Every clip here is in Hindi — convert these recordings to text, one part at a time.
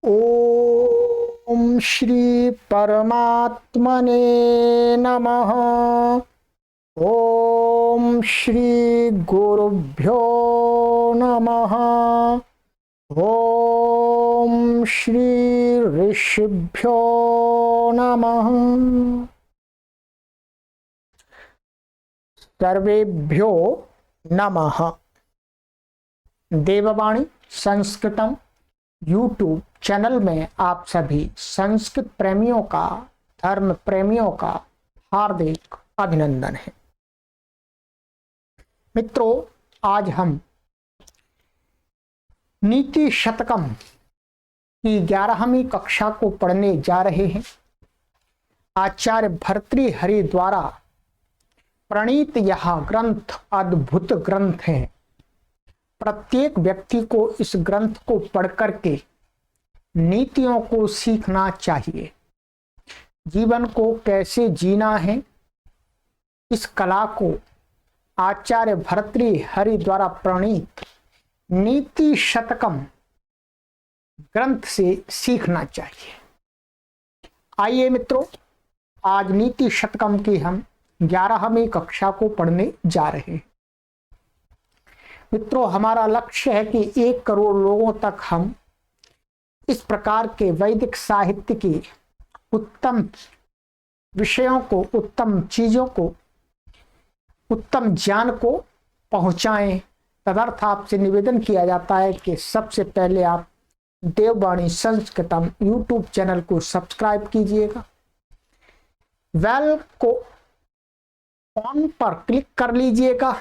ओम श्री परमात्मने नमः। ओम श्री गुरुभ्यो नमः। ओम श्री ऋषिभ्यो नमः। सर्वेभ्यो नमः। देववाणी संस्कृतम यूट्यूब चैनल में आप सभी संस्कृत प्रेमियों का, धर्म प्रेमियों का हार्दिक अभिनंदन है। मित्रों, आज हम नीति शतकम की 11वीं कक्षा को पढ़ने जा रहे हैं। आचार्य भर्तृहरि द्वारा प्रणीत यह ग्रंथ अद्भुत ग्रंथ है। प्रत्येक व्यक्ति को इस ग्रंथ को पढ़ करके नीतियों को सीखना चाहिए। जीवन को कैसे जीना है, इस कला को आचार्य भर्तृहरि द्वारा प्रणीत नीति शतकम ग्रंथ से सीखना चाहिए। आइए मित्रों, आज नीति शतकम की हम 11वीं कक्षा को पढ़ने जा रहे हैं। मित्रों, हमारा लक्ष्य है कि 1 करोड़ लोगों तक हम इस प्रकार के वैदिक साहित्य की उत्तम विषयों को, उत्तम चीजों को, उत्तम ज्ञान को पहुंचाएं। तदर्थ आपसे निवेदन किया जाता है कि सबसे पहले आप देववाणी संस्कृतम यूट्यूब चैनल को सब्सक्राइब कीजिएगा। बेल को ऑन पर क्लिक कर लीजिएगा,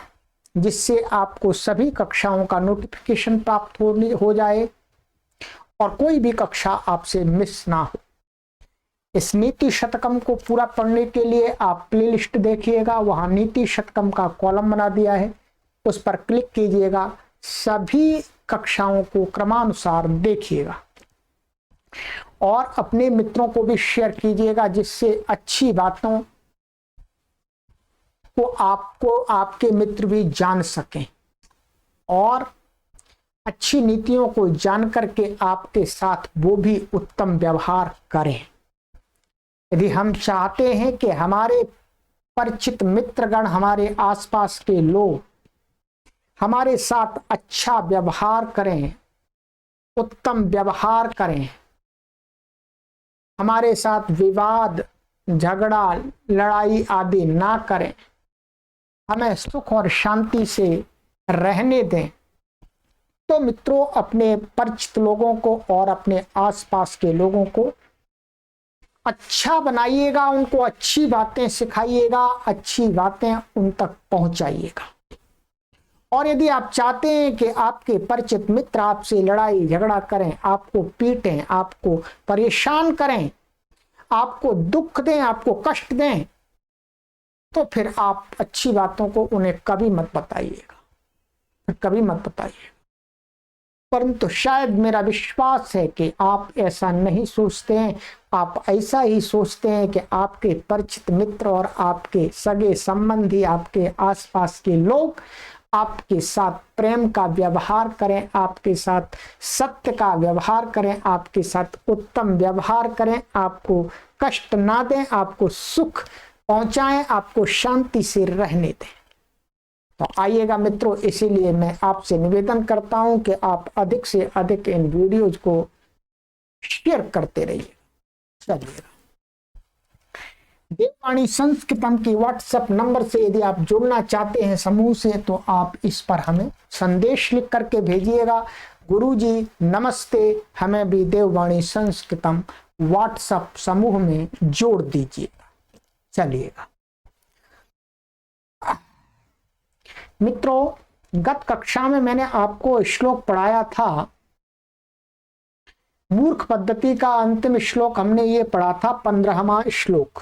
जिससे आपको सभी कक्षाओं का नोटिफिकेशन प्राप्त हो जाए और कोई भी कक्षा आपसे मिस ना हो। इस नीति शतकम को पूरा पढ़ने के लिए आप प्लेलिस्ट देखिएगा, वहां नीति शतकम का कॉलम बना दिया है, उस पर क्लिक कीजिएगा। सभी कक्षाओं को क्रमानुसार देखिएगा और अपने मित्रों को भी शेयर कीजिएगा, जिससे अच्छी बातों को आपके मित्र भी जान सकें और अच्छी नीतियों को जान करके आपके साथ वो भी उत्तम व्यवहार करें। यदि हम चाहते हैं कि हमारे परिचित मित्रगण, हमारे आसपास के लोग हमारे साथ अच्छा व्यवहार करें, उत्तम व्यवहार करें, हमारे साथ विवाद, झगड़ा, लड़ाई आदि ना करें, हमें सुख और शांति से रहने दें, तो मित्रों अपने परिचित लोगों को और अपने आसपास के लोगों को अच्छा बनाइएगा, उनको अच्छी बातें सिखाइएगा, अच्छी बातें उन तक पहुंचाइएगा। और यदि आप चाहते हैं कि आपके परिचित मित्र आपसे लड़ाई झगड़ा करें, आपको पीटें, आपको परेशान करें, आपको दुख दें, आपको कष्ट दें, तो फिर आप अच्छी बातों को उन्हें कभी मत बताइएगा, कभी मत बताइए। परंतु शायद मेरा विश्वास है कि आप ऐसा नहीं सोचते हैं। आप ऐसा ही सोचते हैं कि आपके परिचित मित्र और आपके सगे संबंधी, आपके आसपास के लोग आपके साथ प्रेम का व्यवहार करें, आपके साथ सत्य का व्यवहार करें, आपके साथ उत्तम व्यवहार करें, आपको कष्ट ना दें, आपको सुख पहुंचाएं, आपको शांति से रहने दें। तो आइएगा मित्रों, इसीलिए मैं आपसे निवेदन करता हूं कि आप अधिक से अधिक इन वीडियोज को शेयर करते रहिए। चलिएगा, देववाणी संस्कृतम की व्हाट्सएप नंबर से यदि आप जुड़ना चाहते हैं समूह से, तो आप इस पर हमें संदेश लिख करके भेजिएगा, गुरुजी नमस्ते, हमें भी देववाणी संस्कृतम व्हाट्सएप समूह में जोड़ दीजिएगा। चलिएगा मित्रों, गत कक्षा में मैंने आपको श्लोक पढ़ाया था, मूर्ख पद्धति का अंतिम श्लोक हमने ये पढ़ा था, 15वां श्लोक।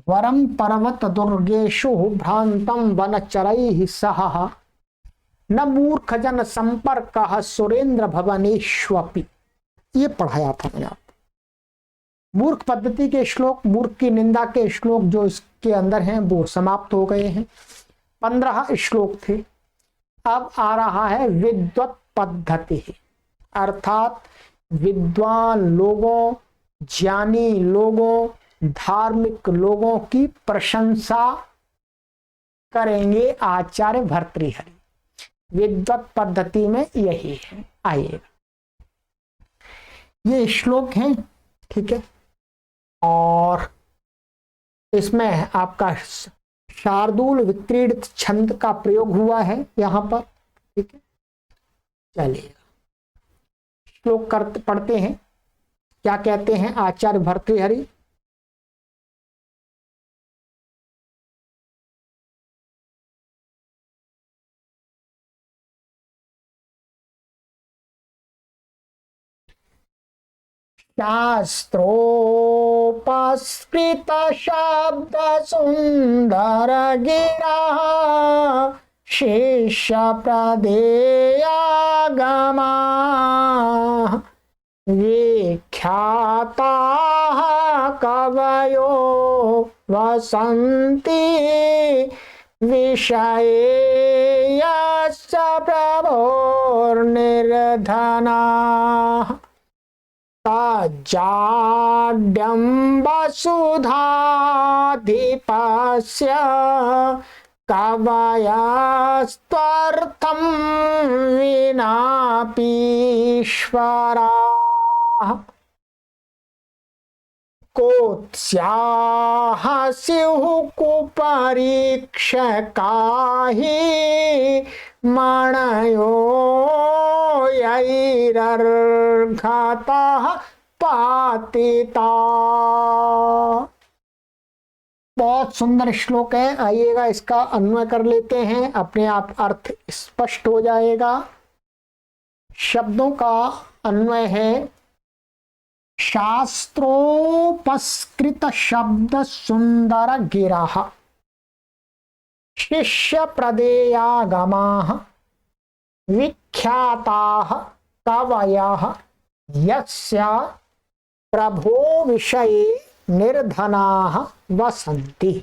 वरम पर्वत दुर्गेशु भ्रांतम वनचरैः सह न मूर्ख जन संपर्क सुरेंद्र भवनेष्वपि, ये पढ़ाया था मैंने आपको। मूर्ख पद्धति के श्लोक, मूर्ख की निंदा के श्लोक जो इसके अंदर हैं वो समाप्त हो गए हैं। 15 श्लोक थे। अब आ रहा है विद्वत पद्धति, अर्थात विद्वान लोगों, ज्ञानी लोगों, धार्मिक लोगों की प्रशंसा करेंगे आचार्य भर्तृहरि। विद्वत पद्धति में यही है, आइएगा ये श्लोक है, ठीक है। और इसमें आपका शार्दूल विक्रीडित छंद का प्रयोग हुआ है यहां पर, ठीक है। चलिए श्लोक करते पढ़ते हैं, क्या कहते हैं आचार्य भर्तृहरि। शास्त्रोपस्कृत शब्द सुंदर गिरा शिष्य प्रदेयागमा विख्याता कवयो वसन्ति विषयेयश्च प्रभोर्निर्धना जाड्यं वसुधाधिपस्य कवयस्त्वर्थं विनापीश्वराः कोत्स्याः स्युः कुपरीक्षका हि मणयो यैरर्घतः पातिता। बहुत सुंदर श्लोक है, आइएगा इसका अन्वय कर लेते हैं, अपने आप अर्थ स्पष्ट हो जाएगा। शब्दों का अन्वय है, शास्त्रोपस्कृत शब्द सुंदर गिराः शिष्य प्रदेयागमाः विख्याताः कवयः यस्य प्रभो विषये निर्धनाः वसन्ति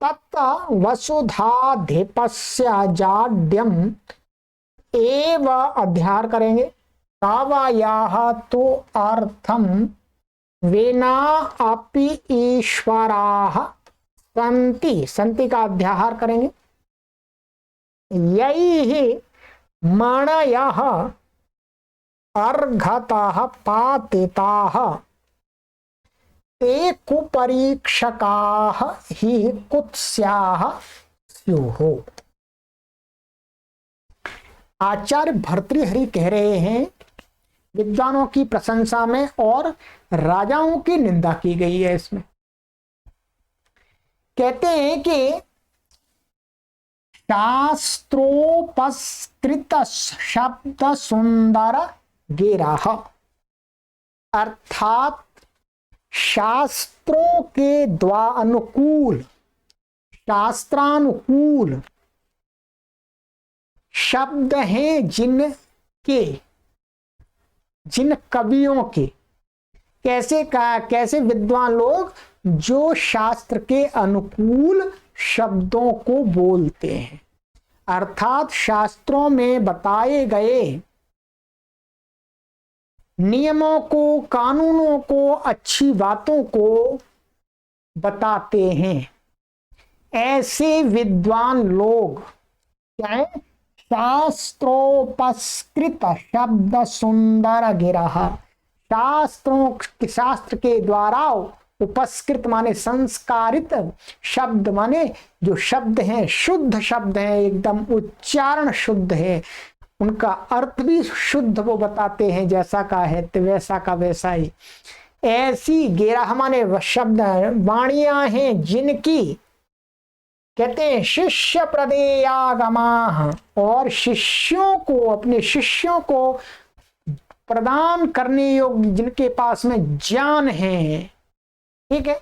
तत् वसुधाधिपस्य जाड्यम् एव अध्यार करेंगे, कवयः तु अर्थम विना अपि ईश्वराः संति, संति का अध्याहार करेंगे। यैहि मणयः अर्घतः पातिताः ते कुपरीक्षकाः हि कुत्स्याः स्युः। आचार्य भर्तृहरि कह रहे हैं विद्वानों की प्रशंसा में और राजाओं की निंदा की गई है। इसमें कहते हैं कि शास्त्रोपस्कृत शब्द सुंदर गिराः, अर्थात शास्त्रों के अनुकूल, शास्त्रानुकूल शब्द हैं जिन कवियों के, कैसे विद्वान लोग जो शास्त्र के अनुकूल शब्दों को बोलते हैं, अर्थात शास्त्रों में बताए गए नियमों को, कानूनों को, अच्छी बातों को बताते हैं। ऐसे विद्वान लोग क्या है, शास्त्रोपस्कृत शब्द सुंदर गिराः, शास्त्र के द्वारा उपस्कृत माने संस्कारित, शब्द माने जो शब्द हैं शुद्ध शब्द हैं, एकदम उच्चारण शुद्ध है, उनका अर्थ भी शुद्ध वो बताते हैं, जैसा का है वैसा का वैसा ही। ऐसी गिराः माने शब्द वाणियां हैं जिनकी कहते हैं शिष्य प्रदेयागमाः, और शिष्यों को, अपने शिष्यों को प्रदान करने योग्य जिनके पास में ज्ञान है, ठीक है।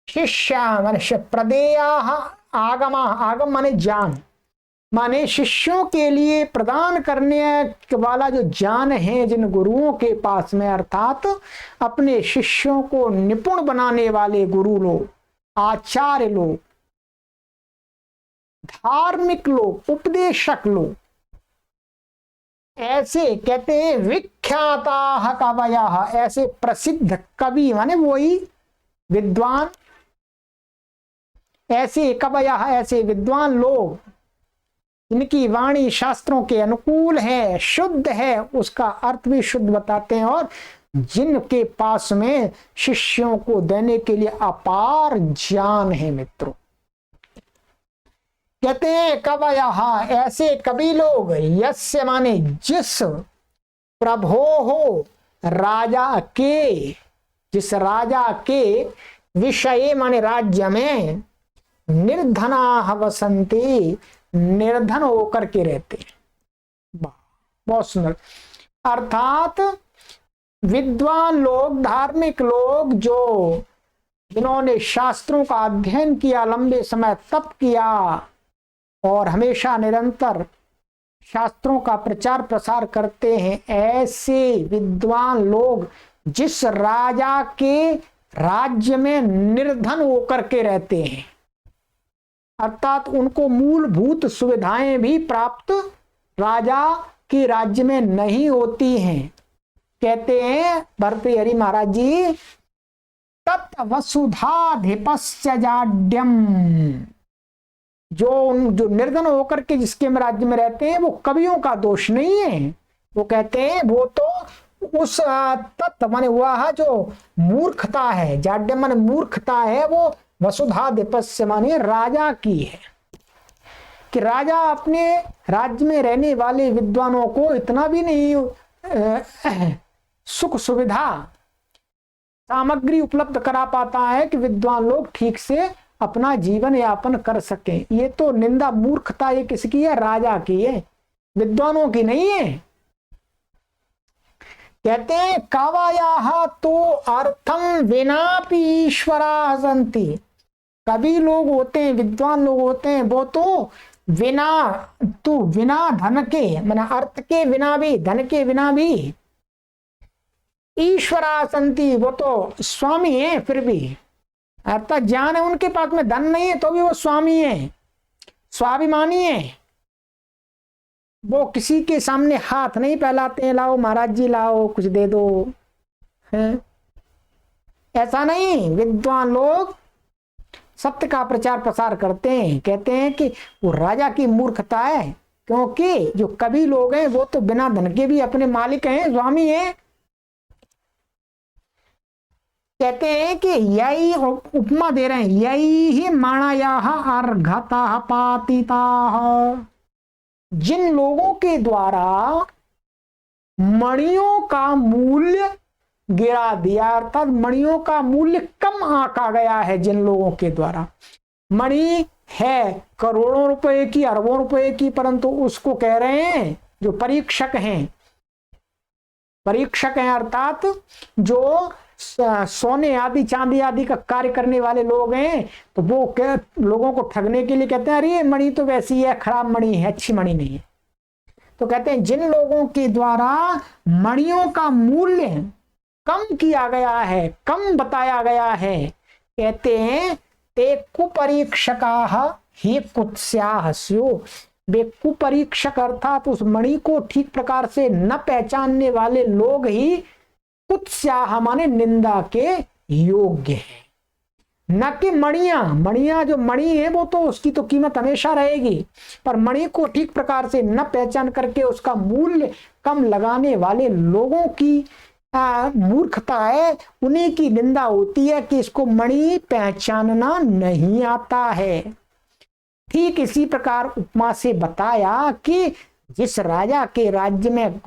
शिष्य माने प्रदेयाः, आगमा, आगम माने ज्ञान, माने शिष्यों के लिए प्रदान करने वाला जो ज्ञान है जिन गुरुओं के पास में, अर्थात अपने शिष्यों को निपुण बनाने वाले गुरु लोग, आचार्य लोग, धार्मिक लोग, उपदेशक लोग, ऐसे कहते हैं विख्याता कवयः, ऐसे प्रसिद्ध कवि माने वही विद्वान, ऐसे कवयः ऐसे विद्वान लोग इनकी वाणी शास्त्रों के अनुकूल है, शुद्ध है, उसका अर्थ भी शुद्ध बताते हैं, और जिनके पास में शिष्यों को देने के लिए अपार ज्ञान है। मित्रों कहते हैं कवयः ऐसे कवि लोग, यस्य माने जिस, प्रभो हो राजा के, जिस राजा के, विषय माने राज्य में, निर्धना वसंती निर्धन होकर के रहते। बहुत सुंदर। अर्थात विद्वान लोग, धार्मिक लोग, जो जिन्होंने शास्त्रों का अध्ययन किया, लंबे समय तप किया और हमेशा निरंतर शास्त्रों का प्रचार प्रसार करते हैं, ऐसे विद्वान लोग जिस राजा के राज्य में निर्धन होकर के रहते हैं, अर्थात उनको मूलभूत सुविधाएं भी प्राप्त राजा के राज्य में नहीं होती हैं। कहते हैं भर्तृहरि महाराज जी, तत् वसुधाधिपस्य जाड्यम, जो निर्धन होकर के जिसके राज्य में रहते हैं वो कवियों का दोष नहीं है। वो कहते हैं वो तो उस तत्व माने वह जो मूर्खता है, जाड्यम माने मूर्खता है, वो वसुधाधिपस्य माने राजा की है, कि राजा अपने राज्य में रहने वाले विद्वानों को इतना भी नहीं सुख सुविधा सामग्री उपलब्ध करा पाता है कि विद्वान लोग ठीक से अपना जीवन यापन कर सकें। ये तो निंदा, मूर्खता ये किसकी है? राजा की है, विद्वानों की नहीं है। कहते हैं कावायाः तो अर्थम विनापि ईश्वरा सन्ति, कवि लोग होते हैं, विद्वान लोग होते हैं, वो तो बिना धन के, माने अर्थ के बिना भी, धन के बिना भी, ईश्वरा सन्ति, वो तो स्वामी है। फिर भी अर्थात ज्ञान है उनके पास में, धन नहीं है तो भी वो स्वामी है, स्वाभिमानी है। वो किसी के सामने हाथ नहीं फैलाते हैं, लाओ महाराज जी लाओ कुछ दे दो, है ऐसा नहीं। विद्वान लोग सत्य का प्रचार प्रसार करते हैं। कहते हैं कि वो राजा की मूर्खता है, क्योंकि जो कवि लोग हैं वो तो बिना धन के भी अपने मालिक हैं, स्वामी हैं। कहते हैं कि यही उपमा दे रहे हैं, यही ही माणायाः अर्घताः पातिताः, जिन लोगों के द्वारा मणियों का मूल्य गिरा दिया, अर्थात मणियों का मूल्य कम आंका गया है, जिन लोगों के द्वारा मणि है करोड़ों रुपए की, अरबों रुपए की, परंतु उसको कह रहे हैं जो परीक्षक हैं, अर्थात जो सोने आदि चांदी आदि का कार्य करने वाले लोग हैं, तो वो लोगों को ठगने के लिए कहते हैं अरे मणि तो वैसी है, खराब मणि है, अच्छी मणि नहीं है। तो कहते हैं जिन लोगों के द्वारा मणियों का मूल्य कम किया गया है, कम बताया गया है, कहते हैं ते कुपरीक्षकाः ही कुत्स्याः स्युः, वे कुपरीक्षक अर्थात उस मणि को ठीक प्रकार से न पहचानने वाले लोग ही कुत्स्याः माने निंदा के योग्य है, न कि मणियां जो मणि है वो तो उसकी तो कीमत हमेशा रहेगी, पर मणि को ठीक प्रकार से न पहचान करके उसका मूल्य कम लगाने वाले लोगों की मूर्खता है, उन्हीं की निंदा होती है कि इसको मणि पहचानना नहीं आता है। ठीक इसी प्रकार उपमा से बताया कि जिस राजा के राज्य में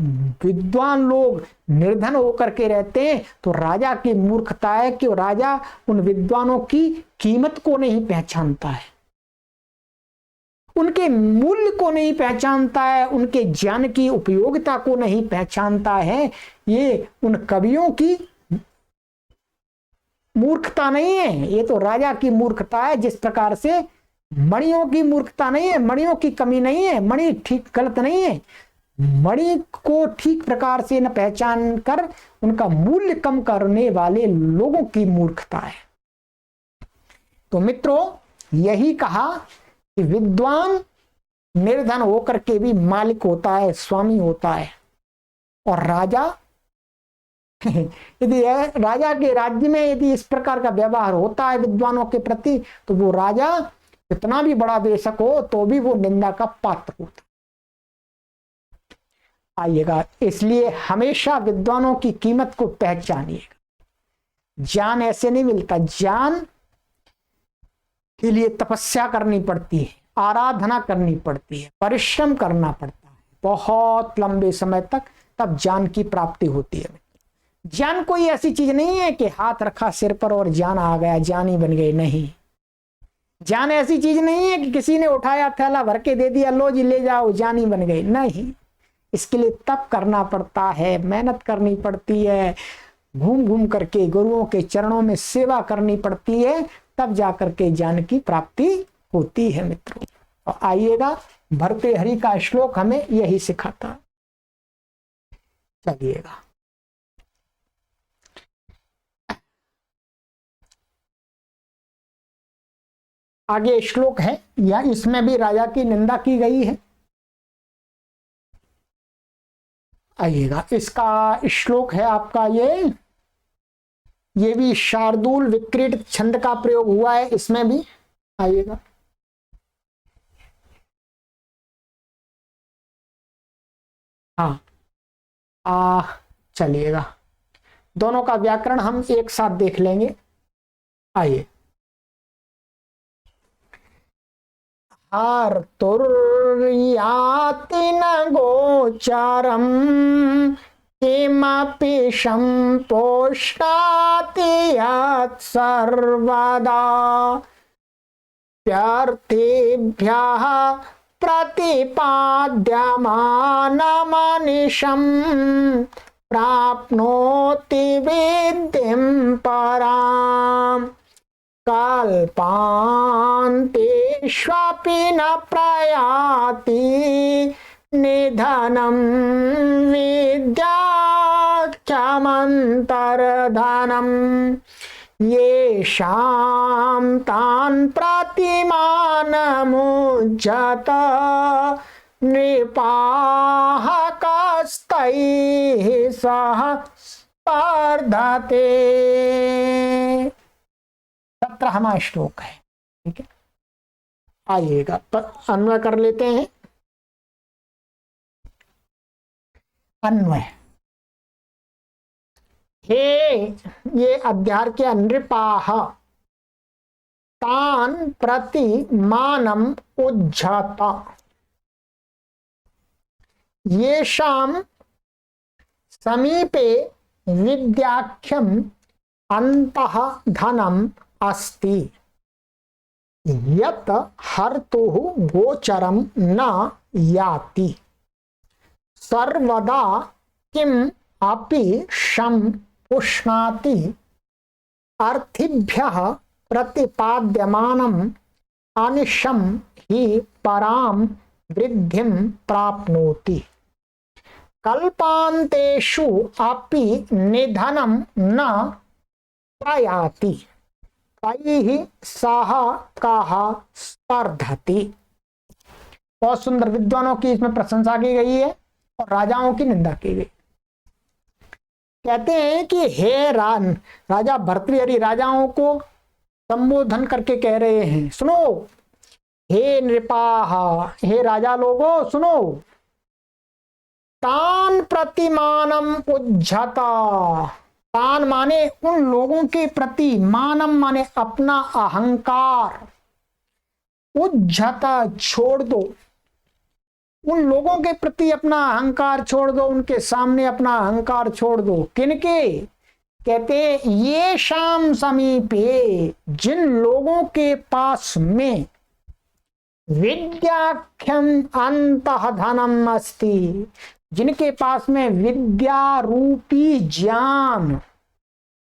विद्वान लोग निर्धन होकर के रहते हैं, तो राजा की मूर्खता है कि राजा उन विद्वानों की कीमत को नहीं पहचानता है, उनके मूल्य को नहीं पहचानता है, उनके ज्ञान की उपयोगिता को नहीं पहचानता है। ये उन कवियों की मूर्खता नहीं है, ये तो राजा की मूर्खता है। जिस प्रकार से मणियों की मूर्खता नहीं है, मणियों की कमी नहीं है, मणि ठीक गलत नहीं है, मणि को ठीक प्रकार से न पहचान कर उनका मूल्य कम करने वाले लोगों की मूर्खता है। तो मित्रों यही कहा कि विद्वान निर्धन होकर के भी मालिक होता है, स्वामी होता है। और राजा यदि राजा के राज्य में यदि इस प्रकार का व्यवहार होता है विद्वानों के प्रति, तो वो राजा कितना भी बड़ा बेशक हो तो भी वो निंदा का पात्र होता। आइएगा, इसलिए हमेशा विद्वानों की कीमत को पहचानिएगा। ज्ञान ऐसे नहीं मिलता, ज्ञान के लिए तपस्या करनी पड़ती है, आराधना करनी पड़ती है, परिश्रम करना पड़ता है बहुत लंबे समय तक, तब ज्ञान की प्राप्ति होती है। ज्ञान कोई ऐसी चीज नहीं है कि हाथ रखा सिर पर और ज्ञान आ गया, ज्ञानी बन गए, नहीं। ज्ञान ऐसी चीज नहीं है कि किसी ने उठाया थैला भर के दे दिया, लो जी ले जाओ ज्ञानी बन गए, नहीं। इसके लिए तप करना पड़ता है, मेहनत करनी पड़ती है, घूम घूम करके गुरुओं के चरणों में सेवा करनी पड़ती है, तब जाकर के ज्ञान की प्राप्ति होती है मित्रों। और आइएगा, भर्तृहरि का श्लोक हमें यही सिखाता। चलिएगा, आगे श्लोक है, या इसमें भी राजा की निंदा की गई है। आइएगा, इसका श्लोक है आपका ये भी शार्दूल विक्रीट छंद का प्रयोग हुआ है इसमें भी। आइएगा, हाँ, चलिएगा, दोनों का व्याकरण हम एक साथ देख लेंगे। आइए, हर्तुर्याति न गोचरम किमपि संपोष्टाति यत् सर्वदा प्यर्थेभ्यः प्रतिपाद्यमानमनिशं प्राप्नोति विद्धिं पराम् कल्पान्तेष्वपि न प्रयाति निधनं विद्याख्यमन्तर्धनं येषां तान् प्रतिमानमुज्झत नृपाः कस्तैः सह स्पर्धते। 17वां श्लोक है, ठीक है। आइएगा, अन्वय कर लेते हैं। अन्वय, हे ये अध्याय के नृपाः तान प्रति मानम उज्झत येषां समीपे विद्याख्यम अंतः धनम अस्ति यत् हर्तुः गोचरम न याति सर्वदा किम अपि शं पुष्णाति अर्थिभ्यः प्रतिपाद्यमानम् अनिशं हि परां वृद्धिं प्राप्नोति कल्पान्तेषु अपि निधनं न प्रयाति तैः सह कः स्पर्धति। बहुत सुंदर, विद्वानों की इसमें प्रशंसा की गई है और राजाओं की निंदा की गई। कहते हैं कि हे राजा भर्तृहरि राजाओं को संबोधन करके कह रहे हैं, सुनो हे नृपाः, हे राजा लोगो सुनो, तान प्रतिमानम उज्झता, तान माने उन लोगों के प्रति, मानम माने अपना अहंकार, उज्झता छोड़ दो, उन लोगों के प्रति अपना अहंकार छोड़ दो, उनके सामने अपना अहंकार छोड़ दो। किनके? कहते ये शाम समीपे, जिन लोगों के पास में विद्याख्यम अंतः धनम अस्ति, जिनके पास में विद्या रूपी ज्ञान,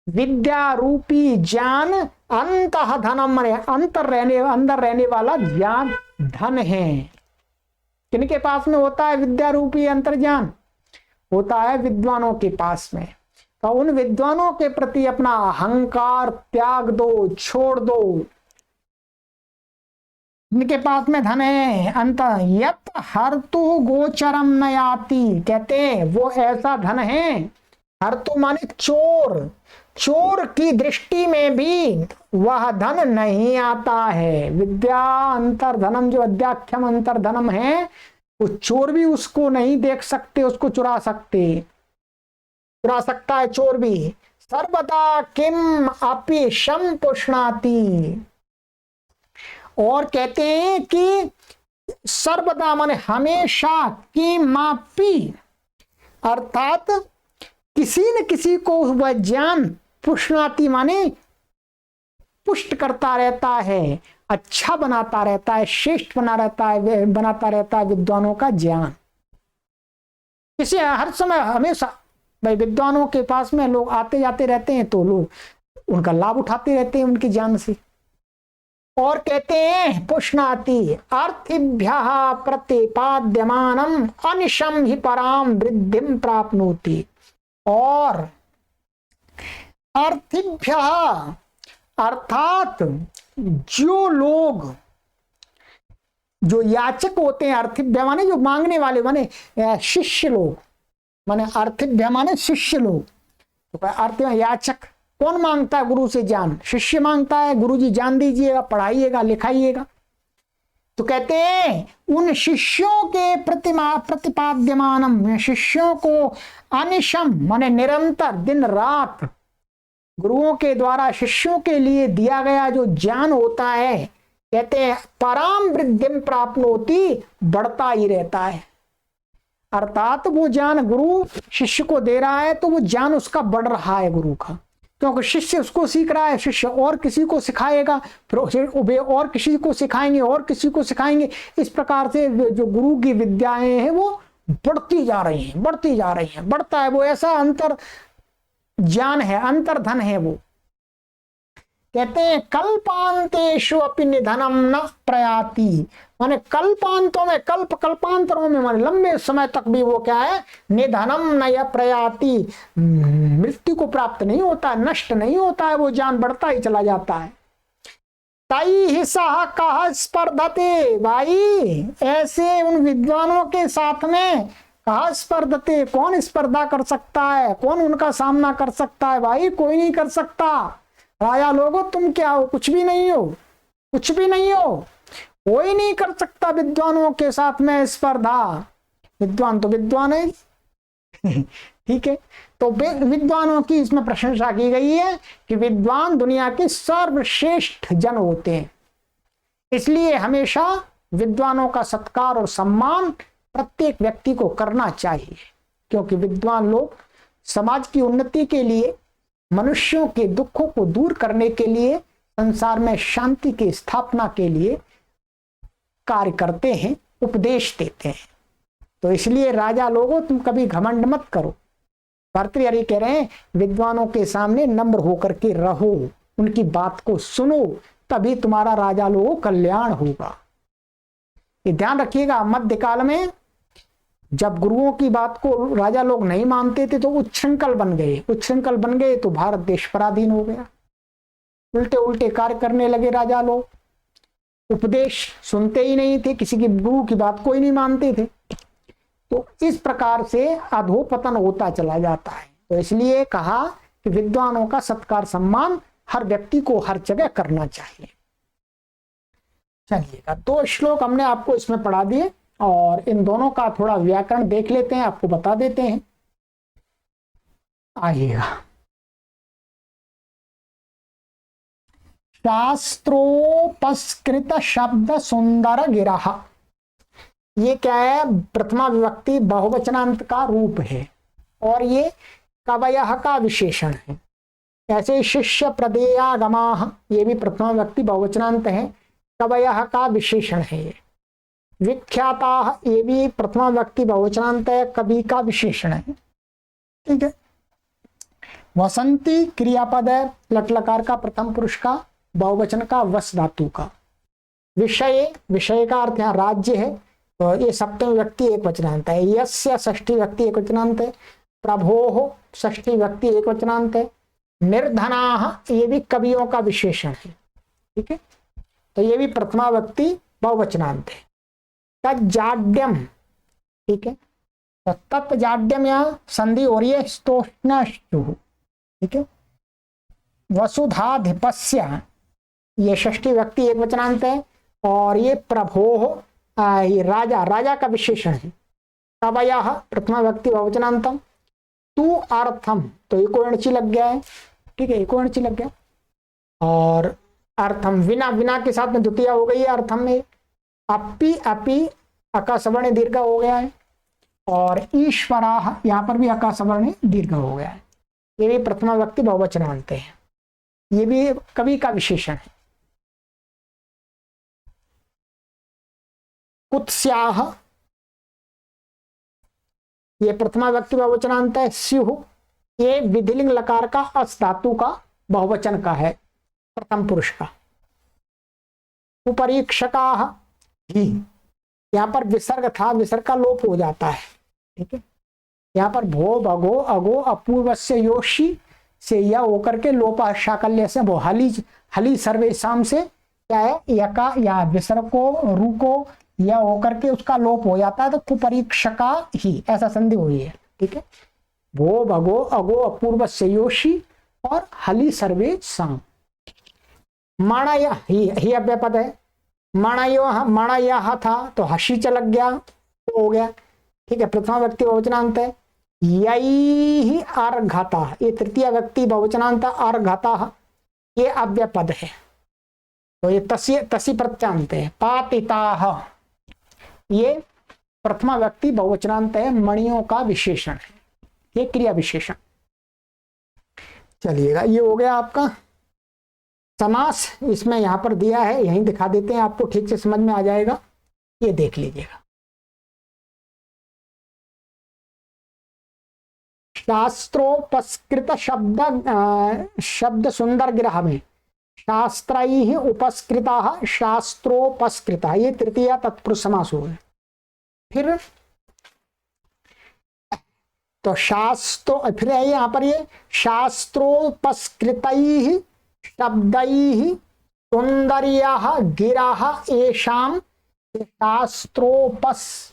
विद्या रूपी ज्ञान, अंतः धनम माने अंदर रहने वाला ज्ञान धन है। किनके पास में होता है विद्या रूपी अंतर ज्ञान? होता है विद्वानों के पास में। तो उन विद्वानों के प्रति अपना अहंकार त्याग दो, छोड़ दो। इनके पास में धन है। अंत यत हर्तु गोचरम न याति, कहते हैं वो ऐसा धन है, हर्तु माने चोर, चोर की दृष्टि में भी वह धन नहीं आता है। विद्या अंतर्धनम, जो अध्याख्यम अंतर्धनम है, वो चोर भी उसको नहीं देख सकते, उसको चुरा सकता है चोर भी। सर्वदा किम अपि शम पुष्णाति, और कहते हैं कि सर्वदा माने हमेशा, किमापि अर्थात किसी न किसी को वह ज्ञान पुष्णाति माने पुष्ट करता रहता है, अच्छा बनाता रहता है, श्रेष्ठ बनाता रहता है विद्वानों का ज्ञान। किसी हर समय हमेशा भाई विद्वानों के पास में लोग आते जाते रहते हैं, तो लोग उनका लाभ उठाते रहते हैं उनके ज्ञान से। और कहते हैं पुष्णाति अर्थिभ्यः प्रतिपाद्यमानम अनिशम ही पराम वृद्धिम प्राप्नोति, और अर्थिभ्यः अर्थात जो लोग, जो याचक होते हैं, अर्थिभ्य माने जो मांगने वाले, माने शिष्य लोग, माने अर्थिभ्य माने शिष्य लोग। तो अर्थ में याचक कौन मांगता है गुरु से ज्ञान? शिष्य मांगता है, गुरु जी ज्ञान दीजिएगा, पढ़ाइएगा, लिखाइएगा। तो कहते हैं उन शिष्यों के प्रतिपाद्यमानम, शिष्यों को अनिशम माने निरंतर दिन रात गुरुओं के द्वारा शिष्यों के लिए दिया गया जो ज्ञान होता है, कहते हैं पराम वृद्धिम प्राप्नोति, बढ़ता ही रहता है। अर्थात वो ज्ञान गुरु शिष्य को दे रहा है तो वो ज्ञान उसका बढ़ रहा है गुरु का, क्योंकि शिष्य उसको सीख रहा है, शिष्य और किसी को सिखाएगा, फिर वे और किसी को सिखाएंगे और किसी को सिखाएंगे। इस प्रकार से जो गुरु की विद्याएं हैं वो बढ़ती जा रही हैं, बढ़ता है। वो ऐसा अंतर ज्ञान है, अंतर्धन है वो। कहते हैं कल्पांतेषु अपि निधनम न प्रयाति, माने कल्पांतों में, कल्पांतरों में माने लंबे समय तक भी वो क्या है, निधनम न प्रयाति, मृत्यु को प्राप्त नहीं होता, नष्ट नहीं होता है, वो ज्ञान बढ़ता ही चला जाता है। तैहि सह कह स्पर्धते, भाई ऐसे उन विद्वानों के साथ में कहा स्पर्धते, कौन स्पर्धा कर सकता है, कौन उनका सामना कर सकता है? भाई कोई नहीं कर सकता। राजा लोगो तुम क्या हो? कुछ भी नहीं हो, कोई नहीं कर सकता विद्वानों के साथ में स्पर्धा। विद्वान तो विद्वान है ठीक है। तो विद्वानों की इसमें प्रशंसा की गई है कि विद्वान दुनिया के सर्वश्रेष्ठ जन होते हैं, इसलिए हमेशा विद्वानों का सत्कार और सम्मान प्रत्येक व्यक्ति को करना चाहिए, क्योंकि विद्वान लोग समाज की उन्नति के लिए, मनुष्यों के दुखों को दूर करने के लिए, संसार में शांति की स्थापना के लिए कार्य करते हैं, उपदेश देते हैं। तो इसलिए राजा लोगों तुम कभी घमंड मत करो। भर्तृहरि कह रहे हैं विद्वानों के सामने नम्र होकर के रहो, उनकी बात को सुनो, तभी तुम्हारा राजा लोगों कल्याण होगा। ये ध्यान रखिएगा। मध्यकाल में जब गुरुओं की बात को राजा लोग नहीं मानते थे तो उच्छृंखल बन गए तो भारत देश पराधीन हो गया। उल्टे उल्टे कार्य करने लगे राजा लोग, उपदेश सुनते ही नहीं थे, किसी की गुरु की बात को ही नहीं मानते थे। तो इस प्रकार से अधोपतन होता चला जाता है। तो इसलिए कहा कि विद्वानों का सत्कार सम्मान हर व्यक्ति को हर जगह करना चाहिए। चलिएगा, 2 श्लोक हमने आपको इसमें पढ़ा दिए और इन दोनों का थोड़ा व्याकरण देख लेते हैं, आपको बता देते हैं। आइएगा। शास्त्रोपस्कृत शब्द सुंदर गिरह, ये क्या है? प्रथमा विभक्ति बहुवचनांत का रूप है और ये कवयः का विशेषण है। ऐसे शिष्य प्रदेयागमाः, ये भी प्रथमा विभक्ति बहुवचनांत है, कवयः का विशेषण है ये। विख्याताः, ये भी प्रथमा विभक्ति बहुवचनांत है, कवि का विशेषण है। ठीक है। वसंती क्रियापद है, लट लकार का प्रथम पुरुष का, बहुवचन का, वस धातु का। विषय, विषय का अर्थ यहाँ राज्य है, तो ये सप्तमी व्यक्ति एक वचनांत है। यस्य षष्ठी व्यक्ति एक वचनांत है। प्रभोः षष्ठी व्यक्ति एक वचनांत है। निर्धनाः, ये भी कवियों का विशेषण है। ठीक है। तो ये भी प्रथमा व्यक्ति बहुवचनांत है। तज्जाड्यम, ठीक है, तो तत्जाड्यम यहाँ संधि हो रही है स्तोष्णश्चु, ठीक है। वसुधाधिपस्य, ये षष्ठी व्यक्ति एक वचनांत है, और ये प्रभो, ये राजा, राजा का विशेषण है। कवयः प्रथमा व्यक्ति बहुवचनांतम। तू अर्थम, तो एकोणची लग गया है, ठीक है, एकोणची लग गया। और अर्थम, विना, विना के साथ में द्वितीय हो गई है अर्थम में। अपि, अपि अकासवर्ण दीर्घ हो गया है। और ईश्वराः, यहाँ पर भी अकासवर्ण दीर्घ हो गया है। ये भी प्रथमा व्यक्ति बहुवचनांत है, ये भी कवि का विशेषण है। कुत्स्याः, ये प्रथमा व्यक्ति बहुवचनांत है। स्युः, ये विधिलिंग लकार का अस धातु का बहुवचन का है, प्रथम पुरुष का। उपरीक्षकाः ही, यहाँ पर विसर्ग था, विसर्ग का लोप हो जाता है, ठीक है। यहाँ पर भो, भगो, अगो, अपूर्वस्य योषी से यह होकर के लोपा शाकल्य से वो हली सर्वेशम से क्या है, यका या विसर्ग को, रू को यह होकर के उसका लोप हो जाता है, तो कुपरीक्षका ही ऐसा संधि हुई है, ठीक है। भो, भगो, अगो, अपूर्वस्य योषी और हली सर्वे सम। माणय ही अव्ययपद है। माणय था तो हसी चलक गया, तो हो गया, ठीक है, प्रथमा व्यक्ति बहुवचनांत है। यही अर्घता, ये तृतीय व्यक्ति बहुवचनांत अर्घता, ये अव्ययपद है, तो ये तसी प्रत्यांत है। पातिताः, ये प्रथमा व्यक्ति बहुवचनांत है, मणियों का विशेषण है, ये क्रिया विशेषण। चलिएगा, ये हो गया आपका समास। इसमें यहां पर दिया है, यहीं दिखा देते हैं, आपको ठीक से समझ में आ जाएगा, ये देख लीजिएगा। शास्त्रोपस्कृत शब्द सुंदर ग्रह में शास्त्रैः उपस्कृतः शास्त्रोपस्कृतः, ये तृतीय तत्पुरुष समास हो गए। फिर तो शास्त्रो, फिर है यहाँ पर ये शास्त्रोपस्कृतैः शब्दैः सुंदर्याः गिराः येषां शास्त्रोपस्कृत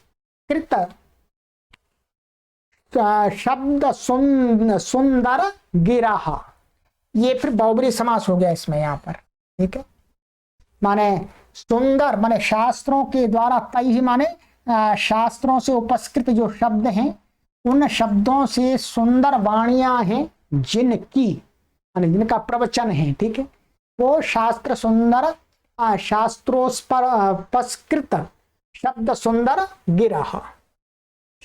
शब्द सुंदर गिराः, ये फिर बहुब्री समास हो गया इसमें यहाँ पर, ठीक है। माने सुंदर माने शास्त्रों के द्वारा, तैहि माने शास्त्रों से उपस्कृत जो शब्द हैं, उन शब्दों से सुंदर वाणियां हैं जिनकी, माने जिनका प्रवचन है, ठीक है, वो शास्त्र सुंदर, शास्त्रोपस्कृत शब्द सुंदर गिरः।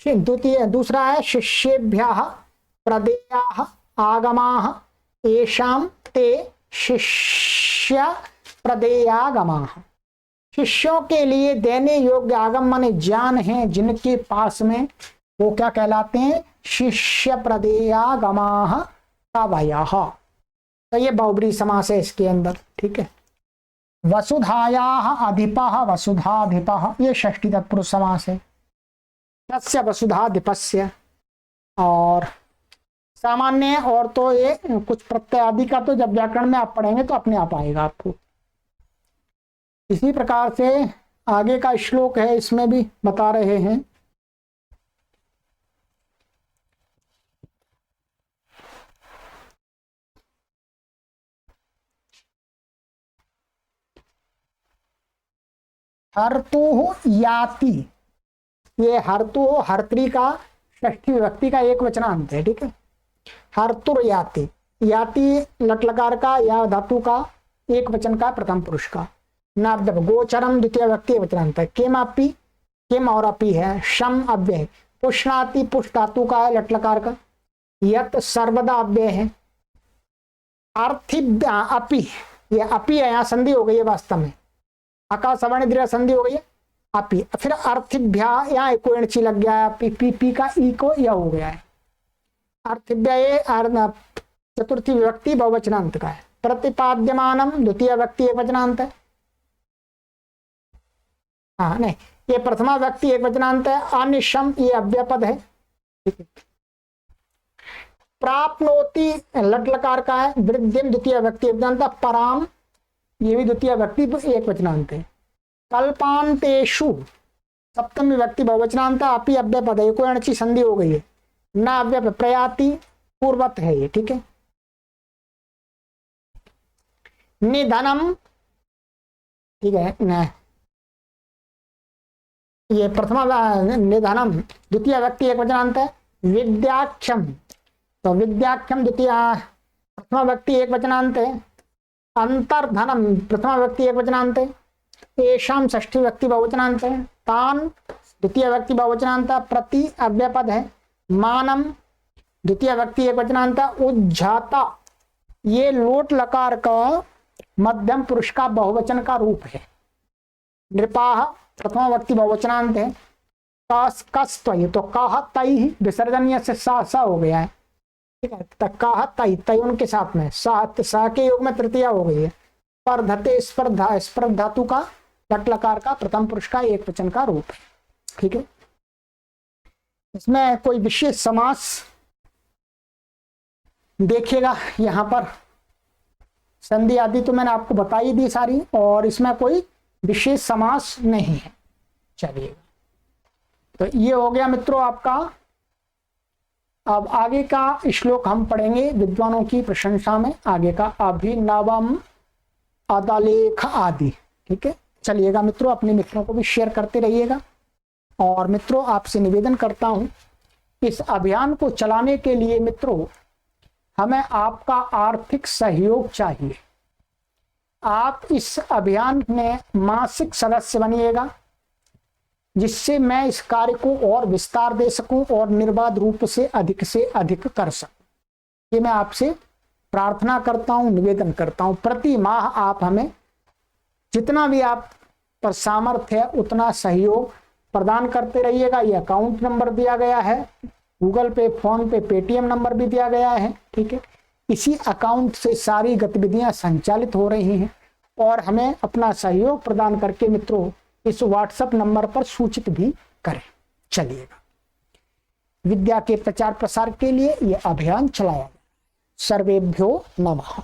द्वितीय, दूसरा है शिष्येभ्यः प्रदेयाः आगमाः येषां ते शिष्य प्रदेयागमाः, शिष्यों के लिए देने योग्य आगम माने ज्ञान है जिनके पास में, वो क्या कहलाते हैं, शिष्य प्रदेयागमाः कवयः। तो ये बहुब्री समास है इसके अंदर, ठीक है। वसुधायाः अधिपः वसुधाधिपः, ये षष्ठी तत्पुरुष समास है। तस्य वसुधाधिपस्य, और सामान्य और तो ये कुछ प्रत्यय आदि का तो जब व्याकरण में आप पढ़ेंगे तो अपने आप आएगा आपको। इसी प्रकार से आगे का श्लोक है, इसमें भी बता रहे हैं। हर्तु याति, ये हर्तु हर्त्री का षष्ठी विभक्ति का एक वचनांत है, ठीक है। हर्तुर याति, याति लटलकार का या धातु का एक वचन का प्रथम पुरुष का। नाब्दव गोचरम द्वितीय व्यक्ति वचनांत है। केमापि, केम और अपि है। शम अव्यय। पुष्णाति पुष्ट धातु का है लटलकार का। यत सर्वदा अव्यय है। अर्थिभ्या अपि, ये अपि है, यहाँ संधि हो गई है वास्तव में, आकाश सवर्ण दीर्घ संधि हो गई है अपि। फिर अर्थिभ्या, यहाँ एक कोणची लग गया है, पी पी पी का ई को यह हो गया है। अर्थिभ्या ये चतुर्थी विभक्ति बहुवचनांत का है। प्रतिपाद्यमानम द्वितीय व्यक्ति एक वचनांत है। हाँ नहीं, ये प्रथमा व्यक्ति एक वचनांत है। अनिशम ये अव्ययपद है। प्राप्नोति लट लकार का है। वृद्धिम द्वितीय व्यक्ति एक वचनांत। पराम ये भी द्वितीय व्यक्ति एक वचनांत है। कल्पांतेषु सप्तमी व्यक्ति बहुवचनांत अपि अव्ययपद, एको अणची संधि हो गई है, ना अव्यय प्रयाति पूर्वत है ये, ठीक है। निधनम, ठीक है न, ये प्रथमा निधनम द्वितीय व्यक्ति एक वचनांत है। विद्याख्यम, तो विद्याख्यम द्वितीय प्रथमा व्यक्ति एक वचनांत है। अंतर्धनम प्रथमा व्यक्ति एक वचनांत है। येषाम षष्ठी व्यक्ति बहुवचनांत है। तान द्वितीय व्यक्ति बहुवचनांत, प्रति अव्ययपद है। मानम द्वितीय व्यक्ति एक वचनांत। उज्झाता ये लोट लकार का मध्यम पुरुष का बहुवचन का रूप है। नृपाह प्रथमा व्यक्ति बहुवचनांत है। कस्तय, तो कह तई विसर्जनीय से सा हो गया है, ठीक है। कह तई, तई उनके साथ में, सा के योग में तृतीया हो गई है। स्पर्धते स्पर्धा, स्पर्ध धातु का लट लकार का प्रथम पुरुष का एक वचन का रूप है, ठीक है। इसमें कोई विशेष समास देखिएगा, यहां पर संधि आदि तो मैंने आपको बताई दी सारी, और इसमें कोई विशेष समास नहीं है। चलिए, तो ये हो गया मित्रों आपका। अब आगे का श्लोक हम पढ़ेंगे विद्वानों की प्रशंसा में, आगे का अभिनवम अदालेख आदि, ठीक है। चलिएगा मित्रों, अपने मित्रों को भी शेयर करते रहिएगा। और मित्रों आपसे निवेदन करता हूं, इस अभियान को चलाने के लिए मित्रों हमें आपका आर्थिक सहयोग चाहिए। आप इस अभियान में मासिक सदस्य बनिएगा, जिससे मैं इस कार्य को और विस्तार दे सकूं और निर्बाध रूप से अधिक कर सकूं। ये मैं आपसे प्रार्थना करता हूं, निवेदन करता हूं। प्रति माह आप हमें जितना भी आप पर सामर्थ्य है उतना सहयोग प्रदान करते रहिएगा। ये अकाउंट नंबर दिया गया है, गूगल पे, फोन पे, पेटीएम नंबर भी दिया गया है, ठीक है। इसी अकाउंट से सारी गतिविधियां संचालित हो रही हैं, और हमें अपना सहयोग प्रदान करके मित्रों इस व्हाट्सएप नंबर पर सूचित भी करें। चलिएगा, विद्या के प्रचार प्रसार के लिए यह अभियान चलाया। सर्वेभ्यो नमः।